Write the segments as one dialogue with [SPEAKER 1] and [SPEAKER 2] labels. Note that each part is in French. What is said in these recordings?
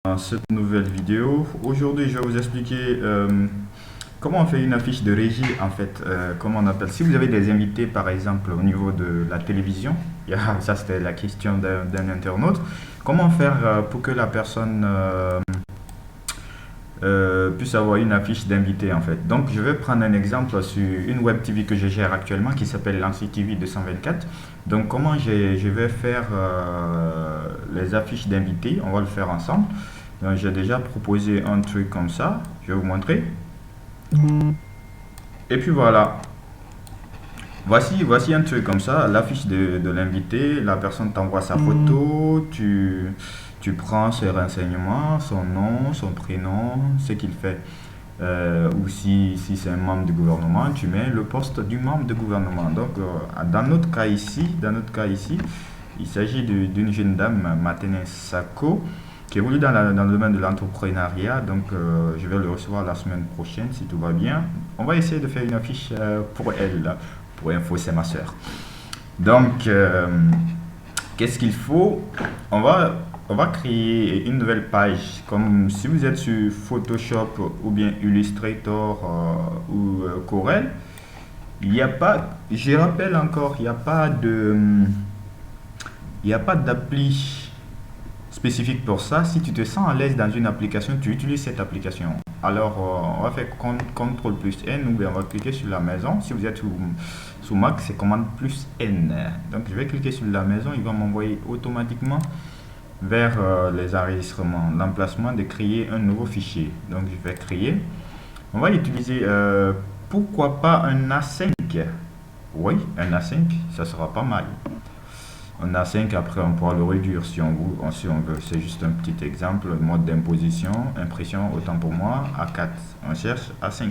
[SPEAKER 1] Dans cette nouvelle vidéo. Aujourd'hui, je vais vous expliquer comment on fait une affiche de régie en fait. Comment on appelle. Si vous avez des invités par exemple au niveau de la télévision, ça c'était la question d'un internaute. Comment faire pour que la personne puisse avoir une affiche d'invité en fait. Donc je vais prendre un exemple sur une web TV que je gère actuellement qui s'appelle Lancy TV 224. Donc comment je vais faire les affiches d'invités, on va le faire ensemble. Donc j'ai déjà proposé un truc comme ça, je vais vous montrer. Et puis voilà, voici un truc comme ça, l'affiche de l'invité, la personne t'envoie sa photo, tu prends ses renseignements, son nom, son prénom, ce qu'il fait. Ou si c'est un membre du gouvernement, tu mets le poste du membre du gouvernement. Donc, dans notre cas ici, il s'agit d'une jeune dame, Matene Sako, qui évolue dans le domaine de l'entrepreneuriat. Donc, je vais le recevoir la semaine prochaine si tout va bien. On va essayer de faire une affiche pour elle. Là. Pour info, c'est ma soeur. Donc, qu'est-ce qu'il faut? On va créer une nouvelle page. Comme si vous êtes sur Photoshop ou bien Illustrator ou Corel, il n'y a pas, je rappelle encore, il n'y a pas d'appli spécifique pour ça. Si tu te sens à l'aise dans une application, tu utilises cette application. Alors, on va faire CTRL plus N ou bien on va cliquer sur la maison. Si vous êtes sous Mac, c'est commande plus N. Donc, je vais cliquer sur la maison. Il va m'envoyer automatiquement vers les enregistrements, l'emplacement de créer un nouveau fichier. Donc, je vais créer. On va utiliser, pourquoi pas un A5. Oui, un A5, ça sera pas mal. Un A5, après on pourra le réduire si on veut. C'est juste un petit exemple, mode d'imposition, impression, autant pour moi, A4. On cherche A5.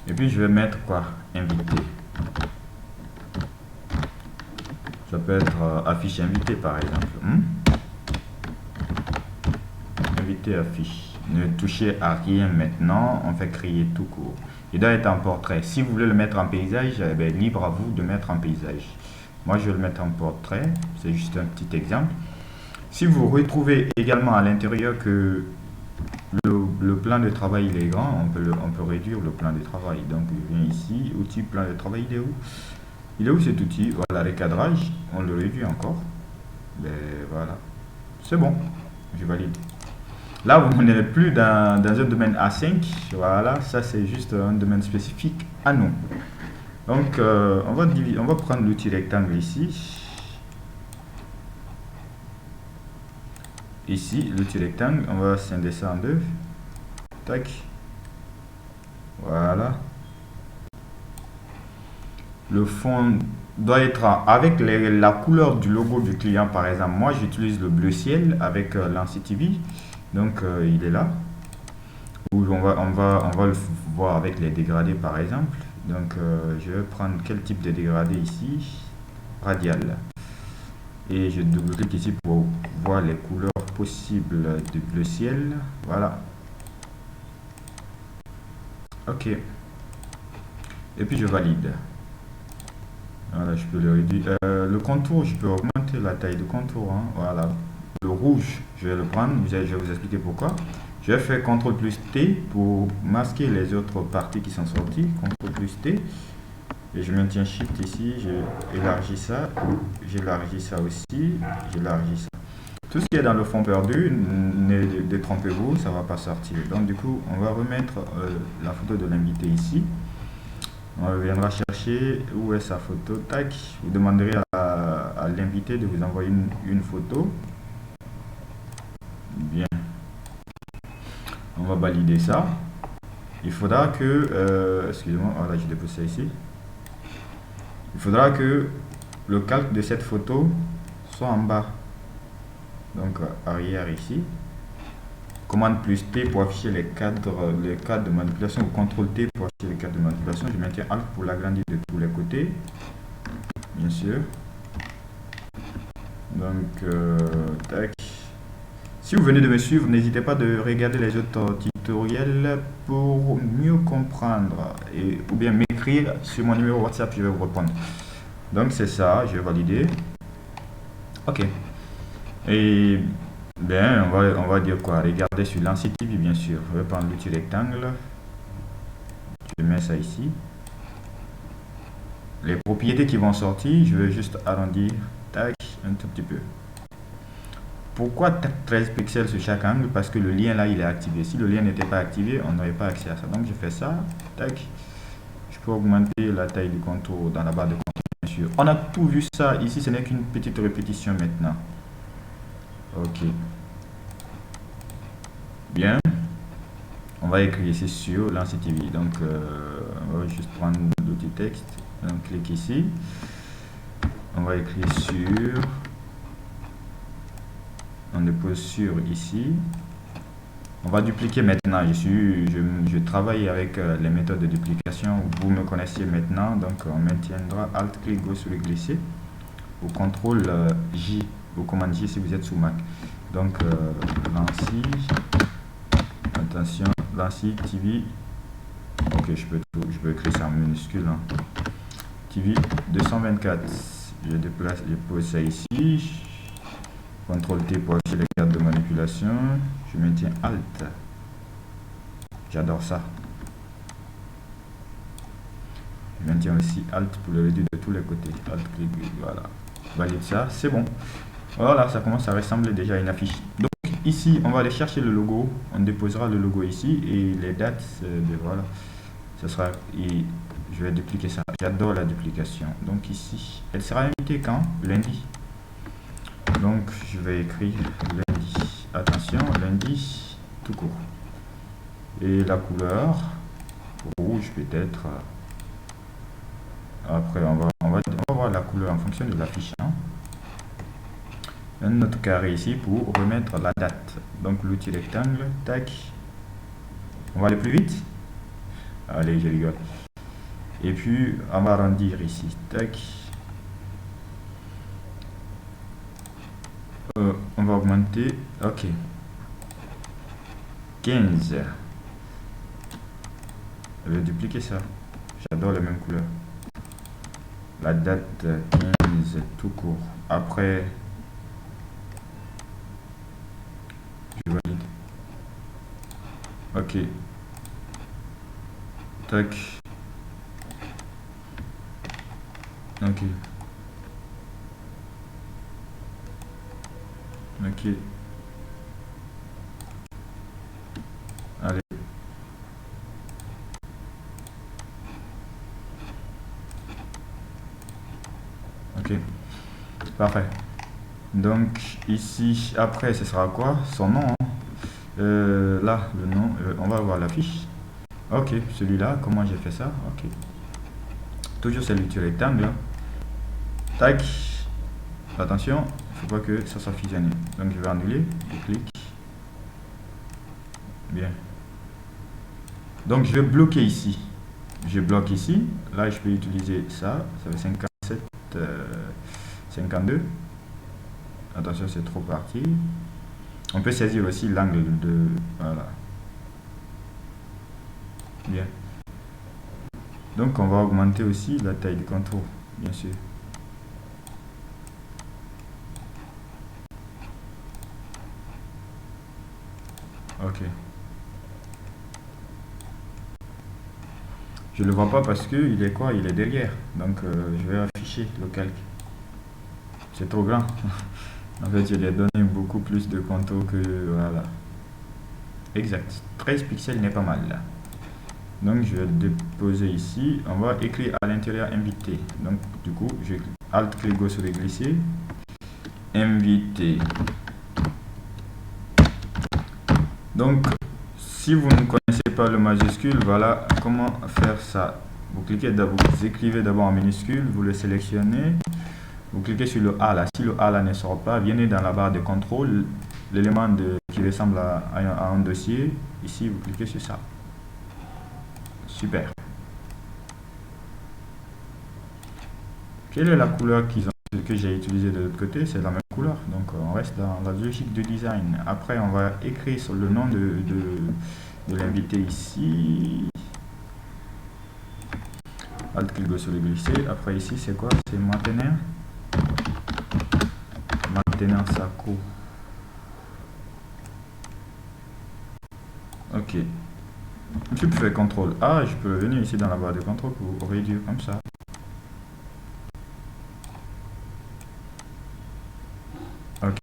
[SPEAKER 1] Et puis je vais mettre quoi? Invité. Ça peut être affiche invité par exemple. Invité affiche. Ne touchez à rien maintenant, on fait créer tout court. Il doit être en portrait. Si vous voulez le mettre en paysage, eh bien, libre à vous de mettre en paysage. Moi, je vais le mettre en portrait. C'est juste un petit exemple. Si vous retrouvez également à l'intérieur que le plan de travail il est grand, on peut réduire le plan de travail. Donc, je viens ici, outil plan de travail, il est où? Il est où cet outil? Voilà, recadrage. On le réduit encore. Ben, voilà. C'est bon. Je valide. Là, vous n'êtes plus dans un domaine A5. Voilà, ça c'est juste un domaine spécifique à nous. Donc, on va prendre l'outil rectangle ici. Ici, l'outil rectangle, on va scinder ça en deux. Tac. Voilà. Le fond doit être avec la couleur du logo du client, par exemple. Moi, j'utilise le bleu ciel avec Lancy TV. Donc, il est là. Où on va le voir avec les dégradés, par exemple. Donc, je vais prendre quel type de dégradé ici? Radial. Et je double-clique ici pour voir les couleurs possibles du bleu ciel. Voilà. Ok. Et puis, je valide. Voilà, je peux le réduire. Le contour, je peux augmenter la taille de contour. Hein. Voilà. Le rouge, je vais le prendre. Je vais vous expliquer pourquoi. Je vais faire CTRL plus T pour masquer les autres parties qui sont sorties. CTRL plus T. Et je maintiens Shift ici. J'élargis ça. J'élargis ça aussi. J'élargis ça. Tout ce qui est dans le fond perdu, ne détrompez-vous, ça ne va pas sortir. Donc du coup, on va remettre la photo de l'invité ici. On viendra chercher où est sa photo. Tac. Vous demanderez à l'invité de vous envoyer une photo. Bien. On va valider ça. Il faudra que, excusez-moi, voilà, je dépose ça ici. Il faudra que le calque de cette photo soit en bas. Donc arrière ici. Commande plus T pour afficher les cadres de manipulation, ou CTRL T pour afficher les cadres de manipulation. Je maintiens Alt pour l'agrandir de tous les côtés, bien sûr. Donc, tac. Si vous venez de me suivre, n'hésitez pas de regarder les autres tutoriels pour mieux comprendre ou bien m'écrire sur mon numéro WhatsApp, je vais vous répondre. Donc c'est ça, je vais valider. Ok. Et Bien, on va dire quoi? Regardez sur l'ancien TV, bien sûr. Je vais prendre l'outil rectangle. Je mets ça ici. Les propriétés qui vont sortir, je vais juste arrondir, tac, un tout petit peu. Pourquoi 13 pixels sur chaque angle? Parce que le lien là, il est activé. Si le lien n'était pas activé, on n'aurait pas accès à ça. Donc je fais ça, tac. Je peux augmenter la taille du contour dans la barre de contour, bien sûr. On a tout vu ça. Ici, ce n'est qu'une petite répétition maintenant. Ok. Bien. On va écrire ici sur l'ancien TV. Donc, on va juste prendre l'outil texte. On clique ici. On va écrire sur. On dépose sur ici. On va dupliquer maintenant. Je travaille avec les méthodes de duplication. Vous me connaissez maintenant. Donc, on maintiendra Alt-clic gauche sur le glisser. Ou CTRL J, ou commande J si vous êtes sous Mac. Donc, Lancy. Attention, Lancy TV. Ok, je peux écrire ça en minuscule. Hein. TV 224. Je pose ça ici. CTRL T pour afficher les cartes de manipulation. Je maintiens Alt. J'adore ça. Je maintiens aussi Alt pour le réduire de tous les côtés. Alt, clic, voilà. Valide ça, c'est bon. Voilà, ça commence à ressembler déjà à une affiche. Donc ici, on va aller chercher le logo. On déposera le logo ici et les dates, voilà. Ce sera, et je vais dupliquer ça. J'adore la duplication. Donc ici, elle sera invitée quand? Lundi. Donc je vais écrire lundi. Attention, lundi tout court. Et la couleur rouge peut-être. Après on va voir la couleur en fonction de l'affiche. Hein. Un autre carré ici pour remettre la date. Donc l'outil rectangle, tac. On va aller plus vite. Allez, je rigole. Et puis on va arrondir ici, tac. On va augmenter, ok. 15. Je vais dupliquer ça. J'adore les mêmes couleurs. La date 15 tout court. Après, je valide. Ok. Tac. Ok. Ok. Allez. Ok. Parfait. Donc ici, après, ce sera quoi? Son nom. Hein. Là, le nom, on va voir l'affiche. Ok, celui-là, comment j'ai fait ça? Ok. Toujours c'est l'outil rectangle. Tac. Attention, il ne faut pas que ça soit fusionné. Donc je vais annuler, je clique. Bien. Donc je vais bloquer ici. Je bloque ici. Là, je peux utiliser ça. Ça fait 57, 52. Attention, c'est trop parti. On peut saisir aussi l'angle de... Voilà. Bien. Donc on va augmenter aussi la taille du contour, bien sûr. Ok. Je le vois pas parce que il est quoi? Il est derrière. Donc je vais afficher le calque. C'est trop grand. En fait, je lui ai donné beaucoup plus de contour que... Voilà. Exact. 13 pixels n'est pas mal là. Donc je vais déposer ici. On va écrire à l'intérieur invité. Donc du coup, je Alt clic gauche sur les glisser. Invité. Donc si vous ne connaissez pas le majuscule, voilà comment faire ça. Vous cliquez d'abord, vous écrivez d'abord en minuscule, vous le sélectionnez. Vous cliquez sur le A là. Si le A là ne sort pas, venez dans la barre de contrôle, l'élément qui ressemble à un dossier. Ici, vous cliquez sur ça. Super. Quelle est la couleur que j'ai utilisée de l'autre côté? C'est la même couleur. Donc, on reste dans la logique du design. Après, on va écrire sur le nom de l'invité ici. Alt clic gauche sur le glisser. Après, ici, c'est quoi? C'est maintenir. Maintenir Sako. Ok. Tu peux faire CTRL A, je peux venir ici dans la barre de contrôle pour réduire comme ça. Ok.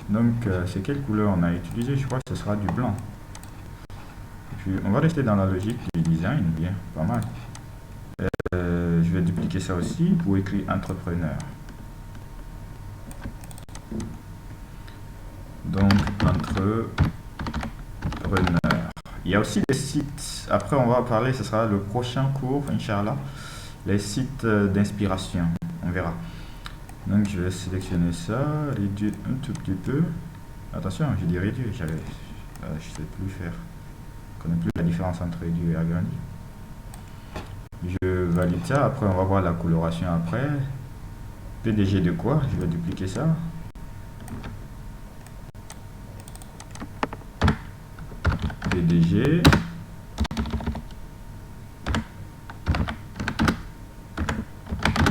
[SPEAKER 1] Donc, c'est quelle couleur on a utilisé? Je crois que ce sera du blanc. Et puis, on va rester dans la logique du design, bien, pas mal. Je vais dupliquer ça aussi pour écrire entrepreneur. Donc, entrepreneur. Il y a aussi des sites. Après, on va parler, ce sera le prochain cours, Inch'Allah. Les sites d'inspiration. On verra. Donc, je vais sélectionner ça, réduire un tout petit peu. Attention, j'ai dit réduire, je sais plus faire. Je connais plus la différence entre réduire et agrandir. Je valide ça. Après, on va voir la coloration après. PDG de quoi? Je vais dupliquer ça. PDG.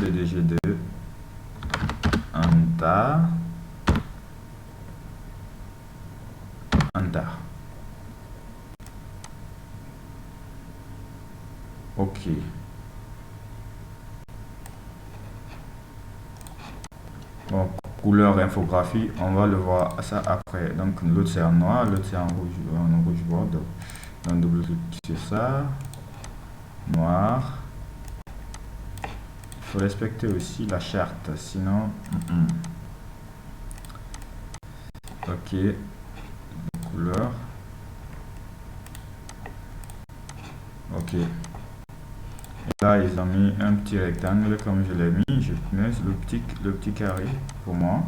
[SPEAKER 1] PDG de Anta. Ok. Bon, couleur infographie, on va le voir ça après. Donc l'autre c'est en noir, l'autre c'est en rouge bordeaux. Donc double clic sur ça. Noir. Il faut respecter aussi la charte, sinon. Ok. Couleur. Ok. Et là, ils ont mis un petit rectangle comme je l'ai mis. Je mets le petit carré pour moi,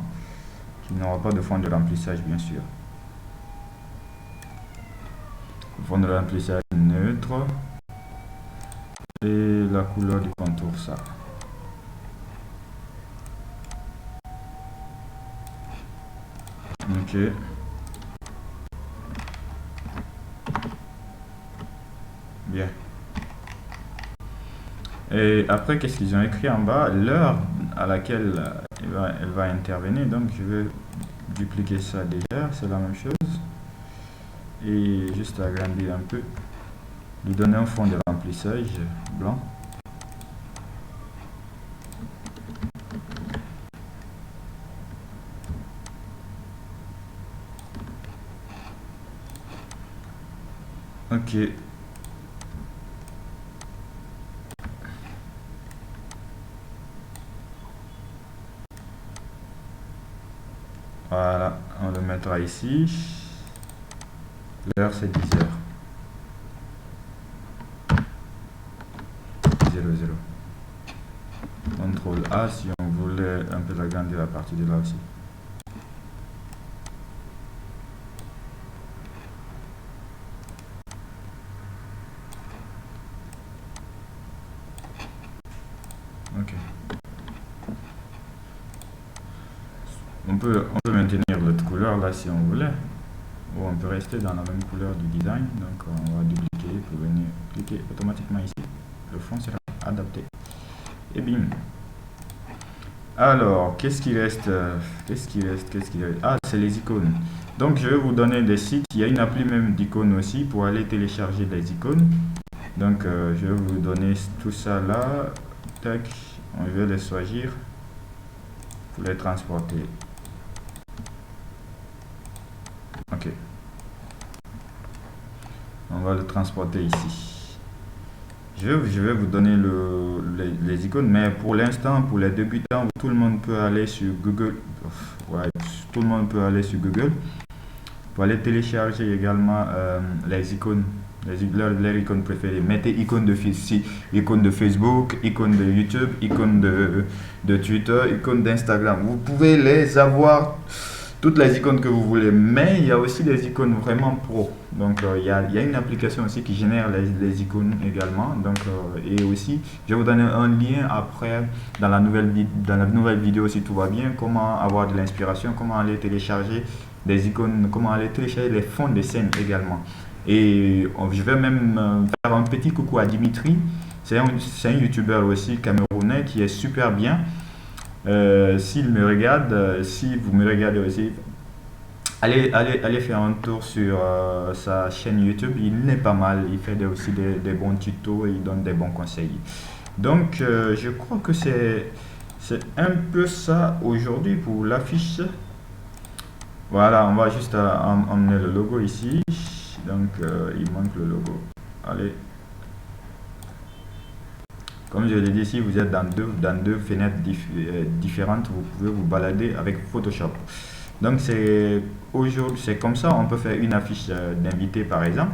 [SPEAKER 1] qui n'aura pas de fond de remplissage, bien sûr. Fond de remplissage neutre. Et la couleur du contour, ça. Ok. Bien. Et après, qu'est-ce qu'ils ont écrit en bas? L'heure à laquelle elle va intervenir. Donc, je vais dupliquer ça déjà. C'est la même chose. Et juste agrandir un peu. Lui donner un fond de remplissage blanc. Ok. Voilà, on le mettra ici. L'heure c'est 10 heures. 00. CTRL A si on voulait un peu agrandir à partir de là aussi. Ok. On peut maintenir l'autre couleur là si on voulait. Ou on peut rester dans la même couleur du design. Donc on va dupliquer pour venir cliquer automatiquement ici. Le fond sera adapté. Et bim. Alors, qu'est-ce qui reste? Ah, c'est les icônes. Donc je vais vous donner des sites. Il y a une appli même d'icônes aussi pour aller télécharger les icônes. Donc je vais vous donner tout ça là. Tac, on va les choisir pour les transporter. Ok. On va le transporter ici. Je vais vous donner les icônes, mais pour l'instant, pour les débutants, tout le monde peut aller sur Google. Ouais, tout le monde peut aller sur Google pour aller télécharger également les icônes, leurs icônes préférées. Mettez icône de Facebook, icône de YouTube, icône de Twitter, icône d'Instagram. Vous pouvez les avoir, toutes les icônes que vous voulez, mais il y a aussi des icônes vraiment pro. Donc il y a une application aussi qui génère les icônes également. Donc et aussi je vais vous donner un lien après dans la nouvelle vidéo si tout va bien, comment avoir de l'inspiration, comment aller télécharger des icônes, comment aller télécharger les fonds de scène également. Et je vais même faire un petit coucou à Dimitri. C'est un youtubeur aussi camerounais qui est super bien. S'il me regarde, si vous me regardez aussi, Allez faire un tour sur sa chaîne YouTube. Il est pas mal. Il fait aussi des bons tutos et il donne des bons conseils. Donc, je crois que c'est un peu ça aujourd'hui pour l'affiche. Voilà, on va juste emmener le logo ici. Donc, il manque le logo. Allez. Comme je l'ai dit, si vous êtes dans deux fenêtres différentes, vous pouvez vous balader avec Photoshop. Donc, c'est comme ça, on peut faire une affiche d'invité par exemple.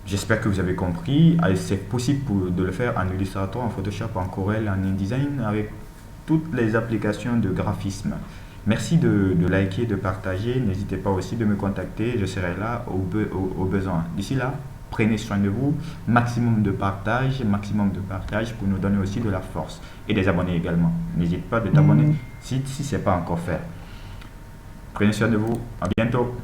[SPEAKER 1] J'espère que vous avez compris. C'est possible de le faire en Illustrator, en Photoshop, en Corel, en InDesign, avec toutes les applications de graphisme. Merci de liker, de partager. N'hésitez pas aussi de me contacter. Je serai là au besoin. D'ici là, prenez soin de vous. Maximum de partage pour nous donner aussi de la force. Et des abonnés également. N'hésite pas de t'abonner si ce n'est pas encore fait. Prenez soin de vous. À bientôt.